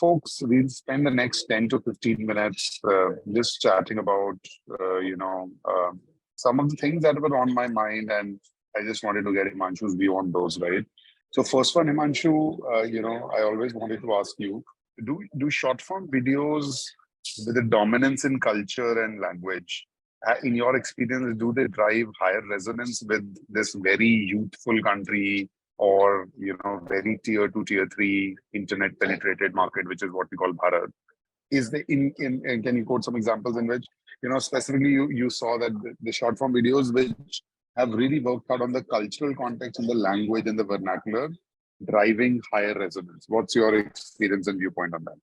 folks, we'll spend the next 10 to 15 minutes just chatting about, some of the things that were on my mind. And I just wanted to get Himanshu's view on those, right? So first one, Himanshu, I always wanted to ask you, do short form videos with a dominance in culture and language, in your experience, do they drive higher resonance with this very youthful country, or very tier 2, tier 3 internet penetrated market, which is what we call Bharat? Is the in can you quote some examples in which specifically you saw that the short form videos which have really worked out on the cultural context and the language and the vernacular, driving higher resonance? What's your experience and viewpoint on that?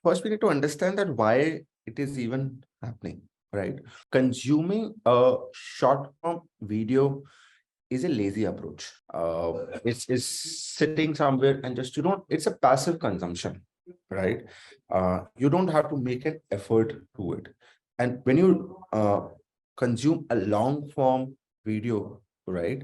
First, we need to understand that why it is even happening, right? Consuming a short form video is a lazy approach. It's sitting somewhere and just, it's a passive consumption, right? You don't have to make an effort to it. And when you consume a long form video, right,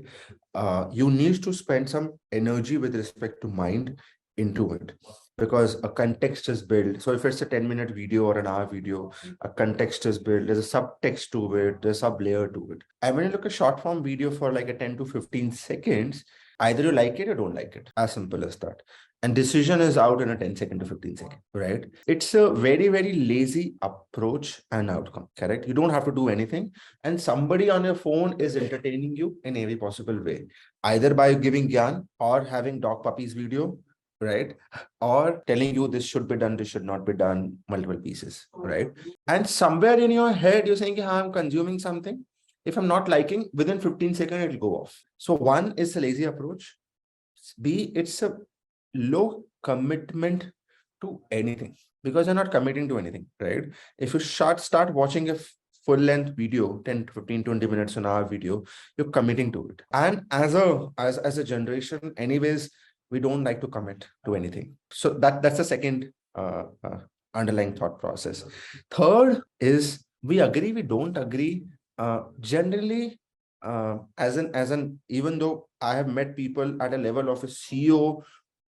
you need to spend some energy with respect to mind into it, because a context is built. So if it's a 10-minute video or an hour video, a context is built, there's a subtext to it, there's a sub layer to it. And when you look at short form video for like a 10 to 15 seconds, either you like it or don't like it, as simple as that. And decision is out in a 10 second to 15 second, right? It's a very, very lazy approach and outcome, correct? You don't have to do anything. And somebody on your phone is entertaining you in every possible way, either by giving gyan or having dog puppies video, right? Or telling you this should be done, this should not be done, multiple pieces, right? And somewhere in your head, you're saying, I'm consuming something. If I'm not liking, within 15 seconds, it'll go off. So one is a lazy approach. B, it's a low commitment to anything, because you're not committing to anything, right? If you start watching a full-length video, 10 to 15, 20 minutes an hour video, you're committing to it. And as a generation, anyways, we don't like to commit to anything. So that's the second underlying thought process. Third is we agree, we don't agree. Generally, even though I have met people at a level of a CEO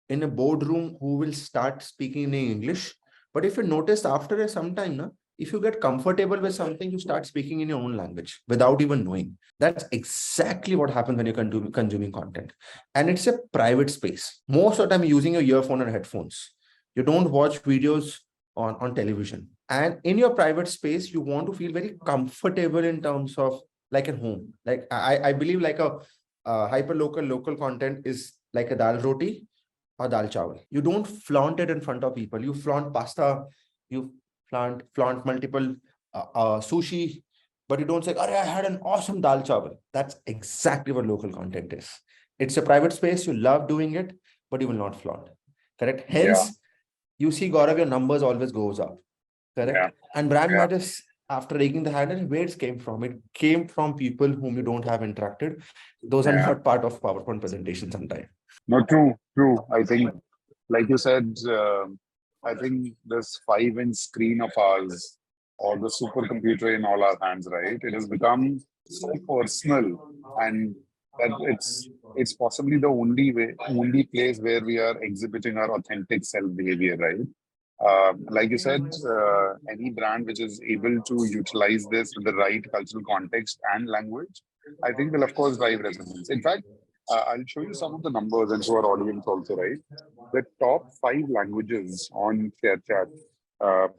in a boardroom who will start speaking in English, but if you notice after some time, if you get comfortable with something, you start speaking in your own language without even knowing. That's exactly what happens when you're consuming content. And it's a private space. Most of the time, you're using your earphone and headphones. You don't watch videos on television. And in your private space, you want to feel very comfortable in terms of like at home. Like I believe like a hyper local content is like a dal roti or dal chawal. You don't flaunt it in front of people. You flaunt pasta, you flaunt multiple sushi, but you don't say, I had an awesome dal chawal. That's exactly what local content is. It's a private space. You love doing it, but you will not flaunt. Correct? Hence, you see, Gaurav, your numbers always goes up. Correct? Yeah. And brand matters, after taking the handle, where it came from? It came from people whom you don't have interacted. Those are not part of PowerPoint presentations sometimes. No, true. I think, like you said, I think this 5-inch screen of ours, or the supercomputer in all our hands, right? It has become so personal, and that it's possibly the only place where we are exhibiting our authentic self behavior, right? Like you said, any brand which is able to utilize this with the right cultural context and language, I think will of course drive resonance. In fact, I'll show you some of the numbers and show our audience also, right? The top 5 languages on ShareChat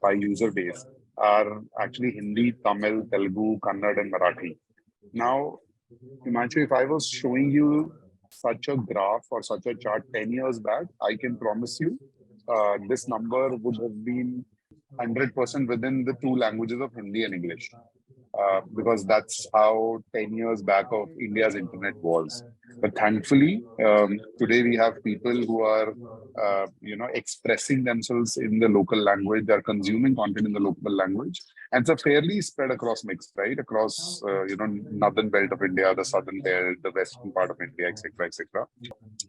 by user base are actually Hindi, Tamil, Telugu, Kannada, and Marathi. Now, Himanshu, if I was showing you such a graph or such a chart 10 years back, I can promise you this number would have been 100% within the 2 languages of Hindi and English. Because that's how 10 years back of India's internet was. But thankfully, today we have people who are, expressing themselves in the local language. They're consuming content in the local language. And it's a fairly spread across mix, right? Across, northern belt of India, the southern belt, the western part of India, etc., etc.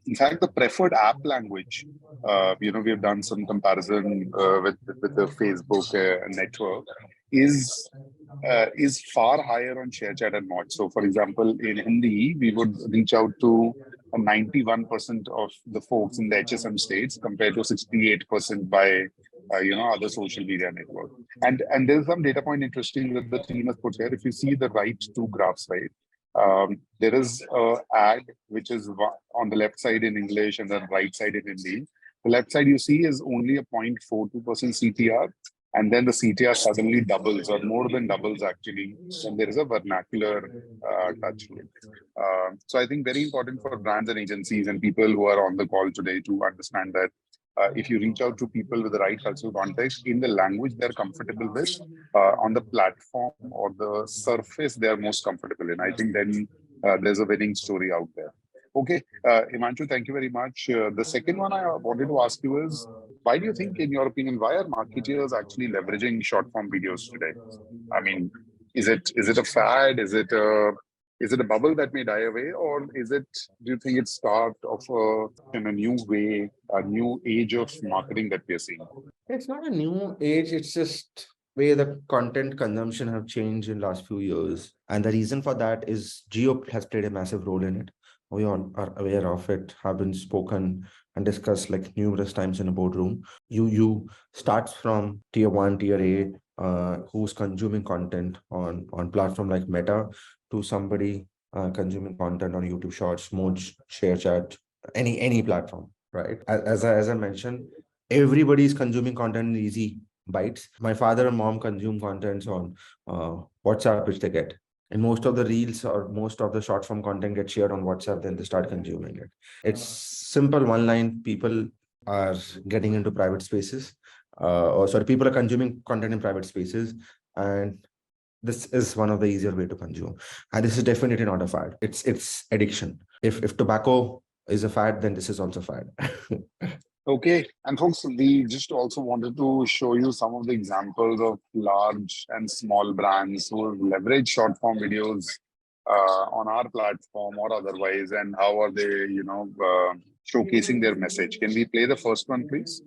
In fact, the preferred app language, we have done some comparison with the Facebook network, is far higher on ShareChat and not. So, for example, in Hindi, we would reach out to 91% of the folks in the HSM states compared to 68% by other social media network. And there's some data point interesting that the team has put here. If you see the right two graphs, right, there is a ad which is on the left side in English and the right side in Hindi. The left side you see is only a 0.42% CTR, and then the CTR suddenly doubles or more than doubles actually when there is a vernacular touch to it. So I think very important for brands and agencies and people who are on the call today to understand that if you reach out to people with the right cultural context in the language they're comfortable with, on the platform or the surface they're most comfortable in, I think then there's a winning story out there. Okay, Himanshu, thank you very much. The second one I wanted to ask you is, why do you think, in your opinion, why are marketeers actually leveraging short form videos today? I mean, is it a fad? Is it a bubble that may die away, or is it? Do you think it's start of in a new way, a new age of marketing that we are seeing? It's not a new age, it's just way the content consumption have changed in last few years. And the reason for that is geo has played a massive role in it. We all are aware of it, have been spoken and discussed like numerous times in a boardroom. You starts from tier one, tier A, who's consuming content on platform like Meta, to somebody consuming content on YouTube Shorts, Moj, ShareChat, any platform, right? As I mentioned, everybody is consuming content in easy bites. My father and mom consume contents on WhatsApp, which they get. And most of the reels or most of the short form content gets shared on WhatsApp, then they start consuming it. It's simple one line. People are getting into private spaces, or sorry, people are consuming content in private spaces, and this is one of the easier way to consume. And this is definitely not a fad. It's addiction. If tobacco is a fad, then this is also a fad. Okay, and folks, we just also wanted to show you some of the examples of large and small brands who have leveraged short form videos on our platform or otherwise, and how are they, showcasing their message. Can we play the first one, please?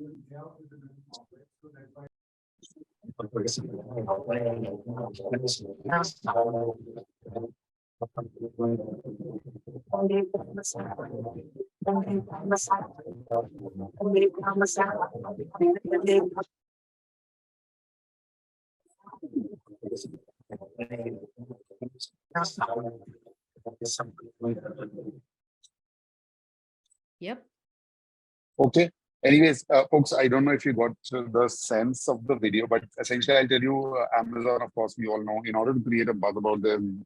Yep. Okay. Anyways, folks, I don't know if you got the sense of the video, but essentially, I'll tell you, Amazon, of course, we all know, in order to create a buzz about the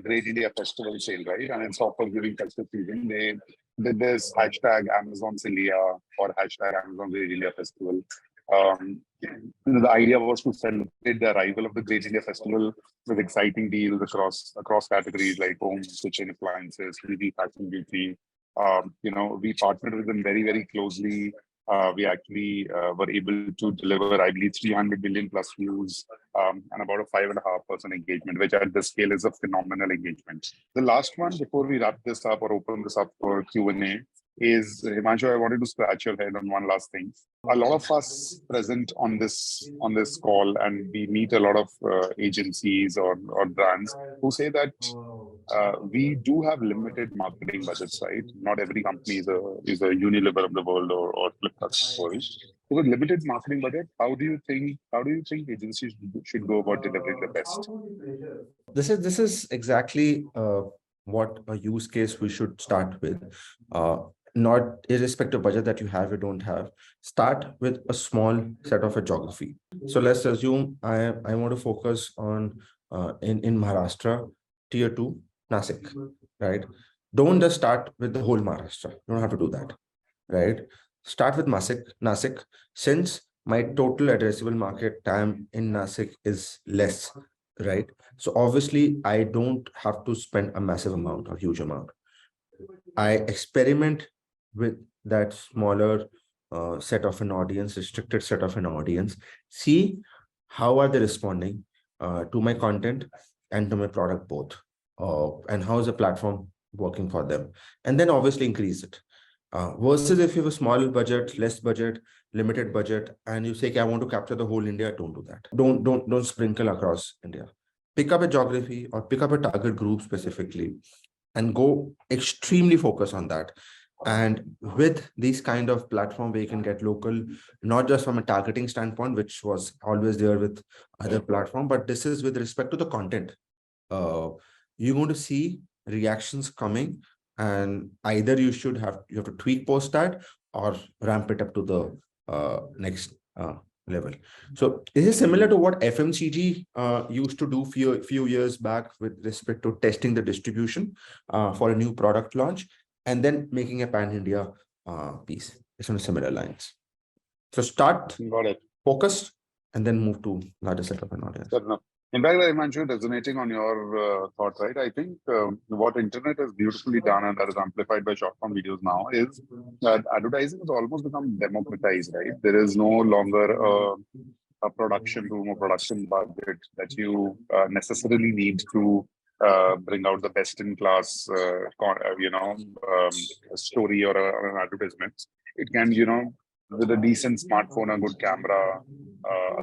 Great India Festival sale, right? And it's offers during festive season. They did this hashtag Amazon Celia or hashtag Amazon Great India Festival. The idea was to celebrate the arrival of the Great India Festival with exciting deals across categories like home, kitchen appliances, beauty, fashion, beauty. We partnered with them very, very closely. We actually were able to deliver, I believe, 300 million plus views and about a 5.5% engagement, which at this scale is a phenomenal engagement. The last one, before we wrap this up or open this up for Q&A, is Himanshu, I wanted to scratch your head on one last thing. A lot of us present on this call, and we meet a lot of agencies or brands who say that we do have limited marketing budgets, right? Not every company is a Unilever of the world or Flipkart of the world. So with limited marketing budget, how do you think agencies should go about delivering the best? This is exactly what a use case we should start with. Not irrespective of budget that you have or don't have, start with a small set of a geography. So let's assume I want to focus on in Maharashtra, tier 2, Nasik, right? Don't just start with the whole Maharashtra. You don't have to do that, right? Start with Nasik, since my total addressable market time in Nasik is less, right? So obviously I don't have to spend a massive amount or huge amount. I experiment with that smaller set of an audience, restricted set of an audience, see how are they responding to my content and to my product both, and how is the platform working for them, and then obviously increase it. Versus if you have a small budget, less budget, limited budget, and you say, okay, I want to capture the whole India, don't do that. Don't sprinkle across India. Pick up a geography or pick up a target group specifically and go extremely focus on that. And with these kind of platform where you can get local, not just from a targeting standpoint, which was always there with other platform, but this is with respect to the content. uh, you're going to see reactions coming, and either you have to tweak post that or ramp it up to the next level. So this is similar to what FMCG used to do few years back with respect to testing the distribution for a new product launch and then making a pan-India piece. It's on similar lines. So start Got it. focused and then move to larger set of an audience. Fair enough. In fact, Himanshu, resonating on your thought, right? I think what internet has beautifully done, and that is amplified by short form videos now, is that advertising has almost become democratized, right? There is no longer a production room or production budget that you necessarily need to bring out the best in class, story or an advertisement. It can, with a decent smartphone, a good camera,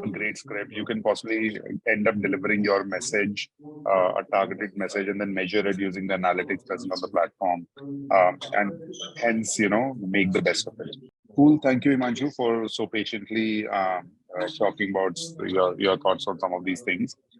a great script, you can possibly end up delivering your message, a targeted message, and then measure it using the analytics present on the platform, and hence, make the best of it. Cool. Thank you, Himanshu, for so patiently talking about your thoughts on some of these things.